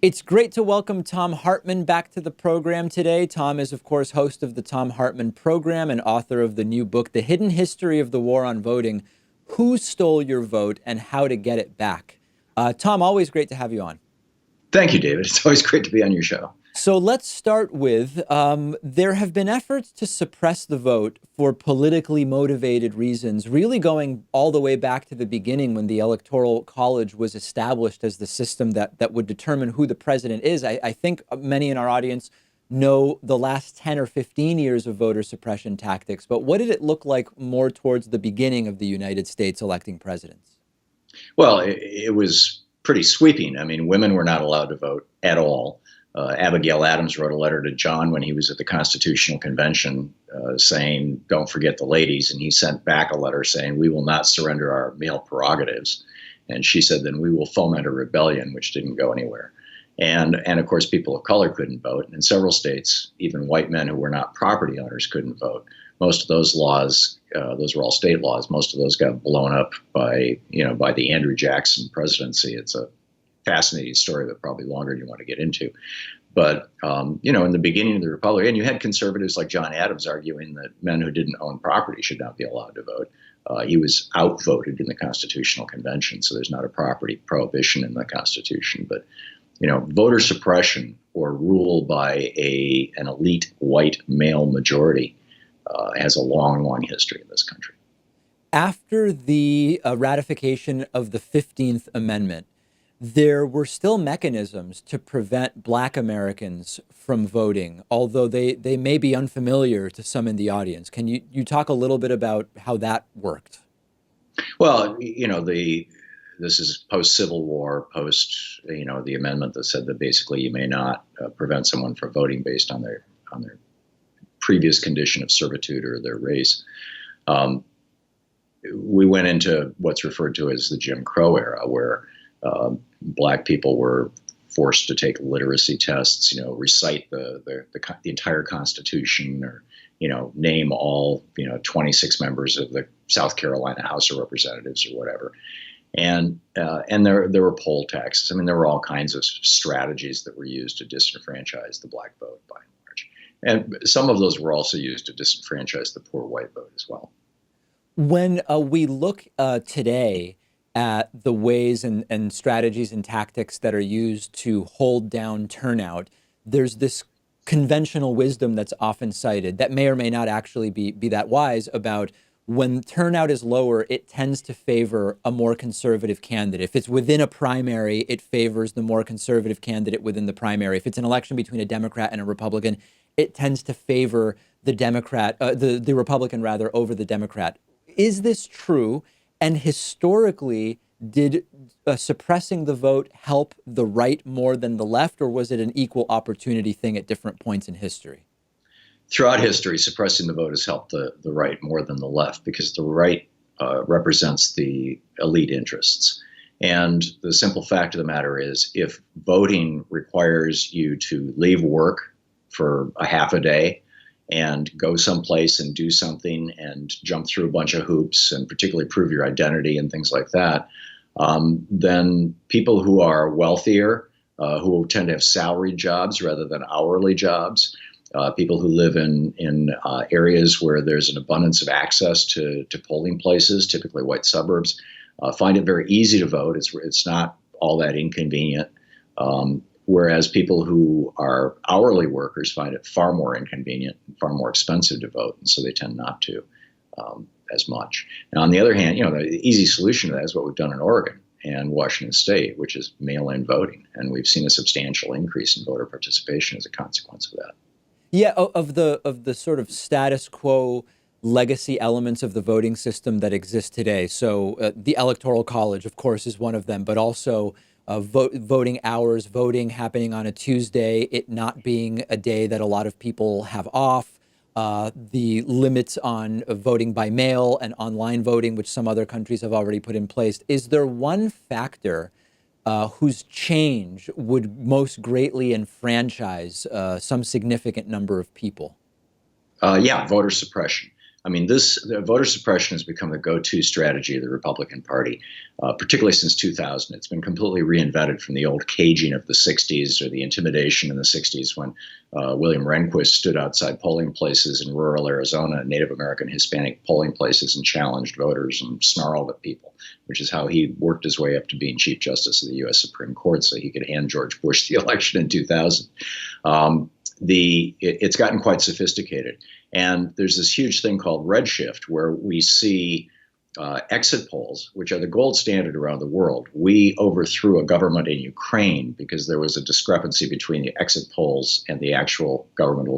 It's great to welcome Thom Hartmann back to the program today. Thom is, of course, host of the Thom Hartmann program and author of the new book, The Hidden History of the War on Voting: Who Stole Your Vote and How to Get It Back. Thom, always great to have you on. Thank you, David. It's always great to be on your show. So let's start with there have been efforts to suppress the vote for politically motivated reasons, really going all the way back to the beginning when the Electoral College was established as the system that would determine who the president is. I think many in our audience know the last 10 or 15 years of voter suppression tactics, but what did it look like more towards the beginning of the United States electing presidents? Well, it was pretty sweeping. I mean, women were not allowed to vote at all. Abigail Adams wrote a letter to John when he was at the Constitutional Convention saying, "Don't forget the ladies." And he sent back a letter saying, "We will not surrender our male prerogatives." And she said, "Then we will foment a rebellion," which didn't go anywhere. And of course, people of color couldn't vote. And in several states, even white men who were not property owners couldn't vote. Most of those laws, those were all state laws. Most of those got blown up by the Andrew Jackson presidency. It's a fascinating story, but probably longer than you want to get into. But, in the beginning of the Republic, and you had conservatives like John Adams arguing that men who didn't own property should not be allowed to vote. He was outvoted in the Constitutional Convention, so there's not a property prohibition in the Constitution. But, voter suppression or rule by an elite white male majority has a long, long history in this country. After the ratification of the 15th Amendment, there were still mechanisms to prevent Black Americans from voting, although they may be unfamiliar to some in the audience. Can you talk a little bit about how that worked? Well, this is post-Civil War, post the amendment that said that basically you may not prevent someone from voting based on their previous condition of servitude or their race. We went into what's referred to as the Jim Crow era, where Black people were forced to take literacy tests, recite the entire Constitution, or name all 26 members of the South Carolina House of Representatives or whatever. And there were poll taxes. I mean, there were all kinds of strategies that were used to disenfranchise the Black vote by and large. And some of those were also used to disenfranchise the poor white vote as well. When we look today at the ways and strategies and tactics that are used to hold down turnout, there's this conventional wisdom that's often cited that may or may not actually be that wise about when turnout is lower, it tends to favor a more conservative candidate. If it's within a primary, it favors the more conservative candidate within the primary. If it's an election between a Democrat and a Republican, it tends to favor the the Republican rather, over the Democrat. Is this true? And historically, did suppressing the vote help the right more than the left, or was it an equal opportunity thing at different points in history? Throughout history, suppressing the vote has helped the right more than the left, because the right represents the elite interests. And the simple fact of the matter is, if voting requires you to leave work for a half a day and go someplace and do something and jump through a bunch of hoops and particularly prove your identity and things like that, then people who are wealthier, who tend to have salaried jobs rather than hourly jobs, people who live in areas where there's an abundance of access to polling places, typically white suburbs, find it very easy to vote. It's not all that inconvenient. Whereas people who are hourly workers find it far more inconvenient, far more expensive to vote, and so they tend not to as much. Now, on the other hand, the easy solution to that is what we've done in Oregon and Washington State, which is mail-in voting, and we've seen a substantial increase in voter participation as a consequence of that. Yeah, of the sort of status quo legacy elements of the voting system that exist today. So the Electoral College, of course, is one of them, but also voting hours, voting happening on a Tuesday, it not being a day that a lot of people have off, the limits on voting by mail and online voting, which some other countries have already put in place. Is there one factor whose change would most greatly enfranchise some significant number of people? Yeah, voter suppression. I mean, the voter suppression has become the go-to strategy of the Republican Party, particularly since 2000. It's been completely reinvented from the old caging of the 60s or the intimidation in the 60s when William Rehnquist stood outside polling places in rural Arizona, Native American, Hispanic polling places, and challenged voters and snarled at people, which is how he worked his way up to being Chief Justice of the U.S. Supreme Court so he could hand George Bush the election in 2000. It's gotten quite sophisticated. And there's this huge thing called redshift where we see exit polls, which are the gold standard around the world. We overthrew a government in Ukraine because there was a discrepancy between the exit polls and the actual government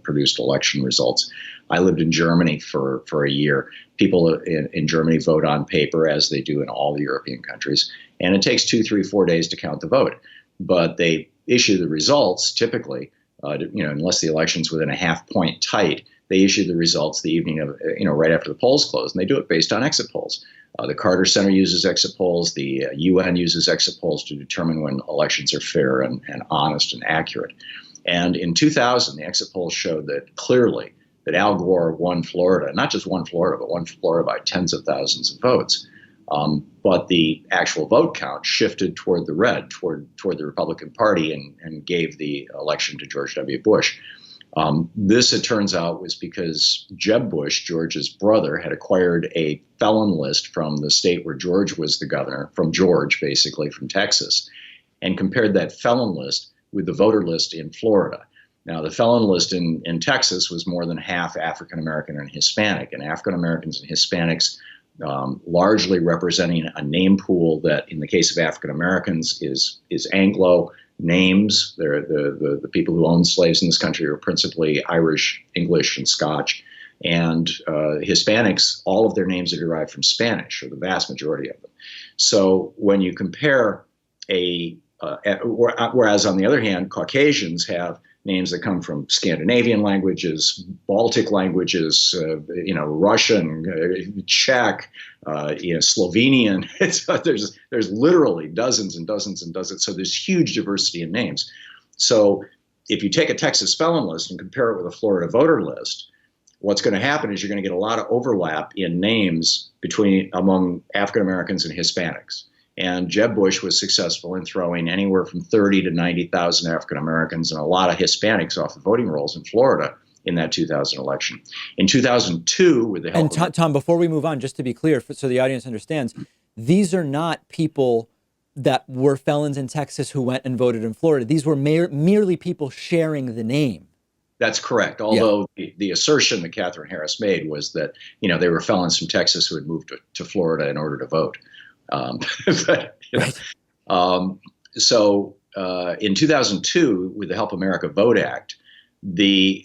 produced election results. I lived in Germany for a year. People in Germany vote on paper, as they do in all the European countries. And it takes 2, 3, 4 days to count the vote. But they issue the results typically, unless the election's within a half point tight, they issue the results the evening of, right after the polls close, and they do it based on exit polls. The Carter Center uses exit polls. The UN uses exit polls to determine when elections are fair and honest and accurate. And in 2000, the exit polls showed that clearly that Al Gore won Florida, not just won Florida, but won Florida by tens of thousands of votes. But the actual vote count shifted toward the red, toward the Republican Party, and gave the election to George W. Bush. This, it turns out, was because Jeb Bush, George's brother, had acquired a felon list from the state where George was the governor, from George, basically, from Texas, and compared that felon list with the voter list in Florida. Now, the felon list in Texas was more than half African American and Hispanic, and African Americans and Hispanics largely representing a name pool that, in the case of African Americans, is Anglo names. They're the people who owned slaves in this country are principally Irish, English, and Scotch. And Hispanics, all of their names are derived from Spanish, or the vast majority of them. So when you compare whereas on the other hand, Caucasians have names that come from Scandinavian languages, Baltic languages, Russian, Czech, Slovenian. There's literally dozens and dozens and dozens. So there's huge diversity in names. So if you take a Texas felon list and compare it with a Florida voter list, what's going to happen is you're going to get a lot of overlap in names among African Americans and Hispanics. And Jeb Bush was successful in throwing anywhere from 30 to 90,000 African Americans and a lot of Hispanics off the voting rolls in Florida in that 2000 election. In 2002, with the help of Tom, before we move on, just to be clear, so the audience understands, these are not people that were felons in Texas who went and voted in Florida. These were merely people sharing the name. That's correct. Although the assertion that Catherine Harris made was that they were felons from Texas who had moved to Florida in order to vote. So in 2002, with the Help America Vote Act, the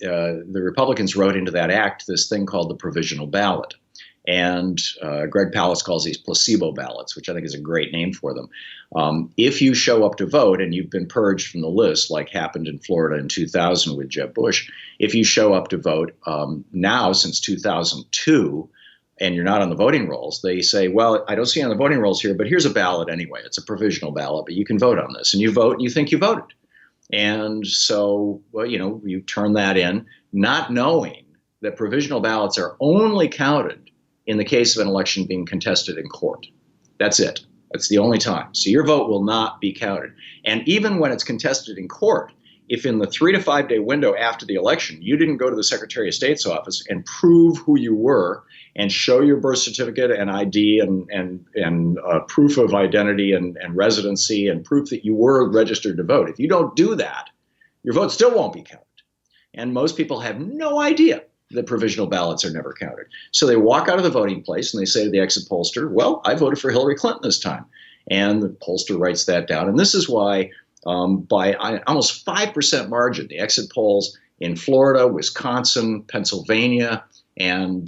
Republicans wrote into that act this thing called the Provisional Ballot. And Greg Palast calls these placebo ballots, which I think is a great name for them. If you show up to vote and you've been purged from the list, like happened in Florida in 2000 with Jeb Bush, if you show up to vote now since 2002, and you're not on the voting rolls, they say, well, I don't see you on the voting rolls here, but here's a ballot anyway. It's a provisional ballot, but you can vote on this. And you vote and you think you voted. And so, you turn that in, not knowing that provisional ballots are only counted in the case of an election being contested in court. That's it. That's the only time. So your vote will not be counted. And even when it's contested in court, if in the 3 to 5 day window after the election, you didn't go to the Secretary of State's office and prove who you were and show your birth certificate and ID and proof of identity and residency and proof that you were registered to vote, if you don't do that, your vote still won't be counted. And most people have no idea that provisional ballots are never counted. So they walk out of the voting place and they say to the exit pollster, well, I voted for Hillary Clinton this time. And the pollster writes that down. And this is why by almost 5% margin, the exit polls in Florida, Wisconsin, Pennsylvania, and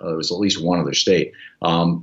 there was at least one other state,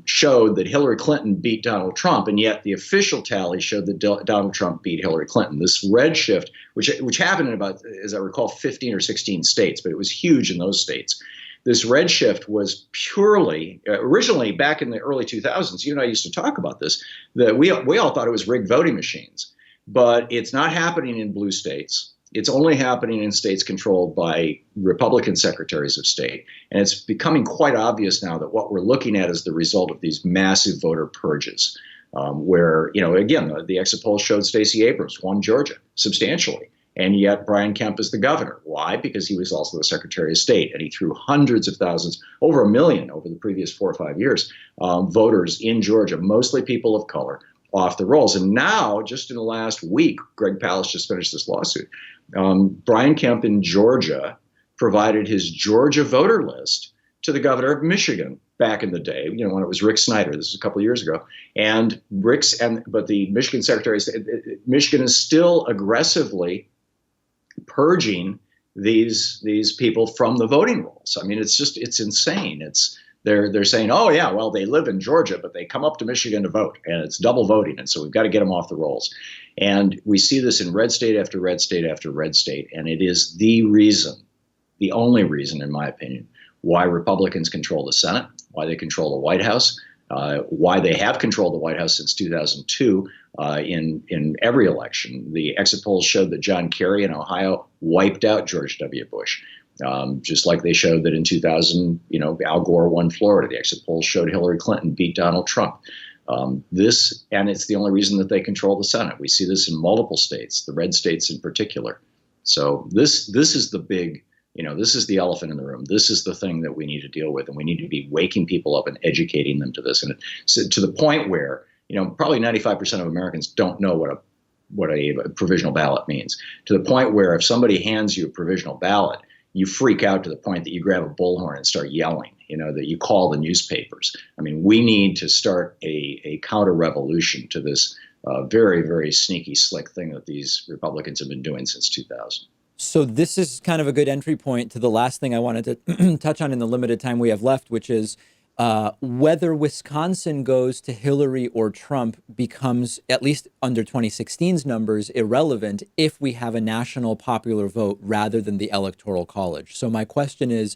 showed that Hillary Clinton beat Donald Trump, and yet the official tally showed that Donald Trump beat Hillary Clinton. This redshift, which happened in about, as I recall, 15 or 16 states, but it was huge in those states. This redshift was purely, originally back in the early 2000s, you and I used to talk about this, that we all thought it was rigged voting machines. But it's not happening in blue states. It's only happening in states controlled by Republican secretaries of state. And it's becoming quite obvious now that what we're looking at is the result of these massive voter purges, where, again, the exit polls showed Stacey Abrams won Georgia substantially. And yet Brian Kemp is the governor. Why? Because he was also the Secretary of State, and he threw hundreds of thousands, over 1 million over the previous 4 or 5 years, voters in Georgia, mostly people of color, off the rolls. And now, just in the last week, Greg Palast just finished this lawsuit. Brian Kemp in Georgia provided his Georgia voter list to the governor of Michigan back in the day, when it was Rick Snyder. This is a couple of years ago. And but the Michigan Secretary, Michigan is still aggressively purging these people from the voting rolls. I mean, it's insane. They're saying, oh yeah, well, they live in Georgia, but they come up to Michigan to vote, and it's double voting, and so we've got to get them off the rolls. And we see this in red state after red state after red state, and it is the only reason, in my opinion, why Republicans control the Senate, why they control the White House, why they have controlled the White House since 2002 in every election. The exit polls showed that John Kerry in Ohio wiped out George W. Bush, just like they showed that in 2000, Al Gore won Florida. The exit polls showed Hillary Clinton beat Donald Trump. And it's the only reason that they control the Senate. We see this in multiple states, the red states in particular. So this is the big. This is the elephant in the room. This is the thing that we need to deal with, and we need to be waking people up and educating them to this. And to the point where, probably 95% of Americans don't know what a provisional ballot means. To the point where if somebody hands you a provisional ballot, you freak out to the point that you grab a bullhorn and start yelling, that you call the newspapers. I mean, we need to start a counter-revolution to this very, very sneaky, slick thing that these Republicans have been doing since 2000. So this is kind of a good entry point to the last thing I wanted to touch on in the limited time we have left, which is whether Wisconsin goes to Hillary or Trump becomes, at least under 2016's numbers, irrelevant if we have a national popular vote rather than the Electoral College. So my question is,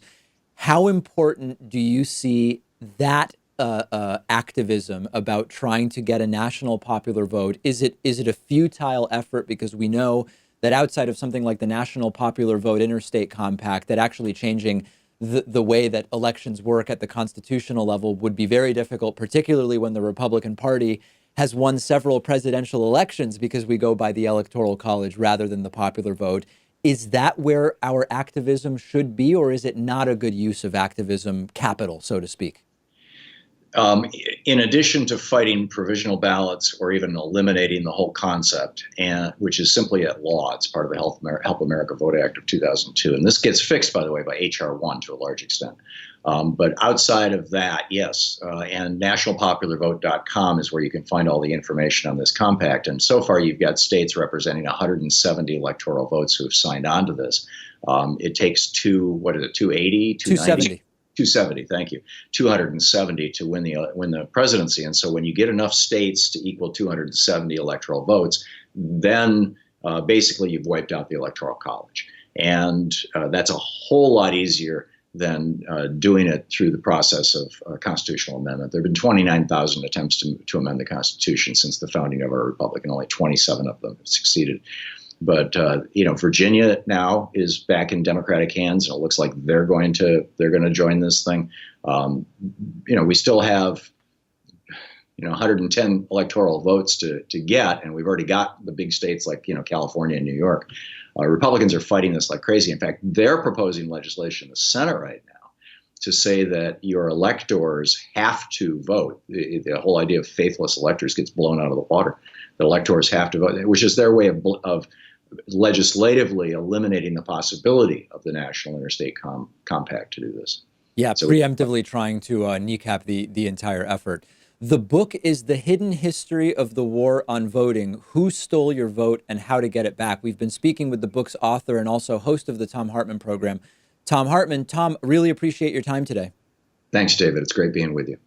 how important do you see that activism about trying to get a national popular vote? Is it a futile effort, because we know that outside of something like the National Popular Vote Interstate Compact, that actually changing the way that elections work at the constitutional level would be very difficult, particularly when the Republican Party has won several presidential elections because we go by the Electoral College rather than the popular vote. Is that where our activism should be, or is it not a good use of activism capital, so to speak? In addition to fighting provisional ballots or even eliminating the whole concept, which is simply at law, it's part of the Help America Vote Act of 2002. And this gets fixed, by the way, by H.R. 1 to a large extent. But outside of that, yes. And nationalpopularvote.com is where you can find all the information on this compact. And so far, you've got states representing 170 electoral votes who have signed on to this. It takes 280, 270. 270, thank you. 270 to win the presidency. And so when you get enough states to equal 270 electoral votes, then basically you've wiped out the Electoral College. And that's a whole lot easier than doing it through the process of constitutional amendment. There have been 29,000 attempts to amend the Constitution since the founding of our republic, and only 27 of them have succeeded. But Virginia now is back in Democratic hands, and it looks like they're going to join this thing. We still have 110 electoral votes to get, and we've already got the big states like California and New York. Republicans are fighting this like crazy. In fact, they're proposing legislation in the Senate right now to say that your electors have to vote. The whole idea of faithless electors gets blown out of the water. The electors have to vote, which is their way of legislatively eliminating the possibility of the National Interstate Compact to do this. Yeah, so preemptively trying to kneecap the entire effort. The book is The Hidden History of the War on Voting: Who Stole Your Vote and How to Get It Back. We've been speaking with the book's author and also host of the Thom Hartmann program, Thom Hartmann. Thom, really appreciate your time today. Thanks, David. It's great being with you.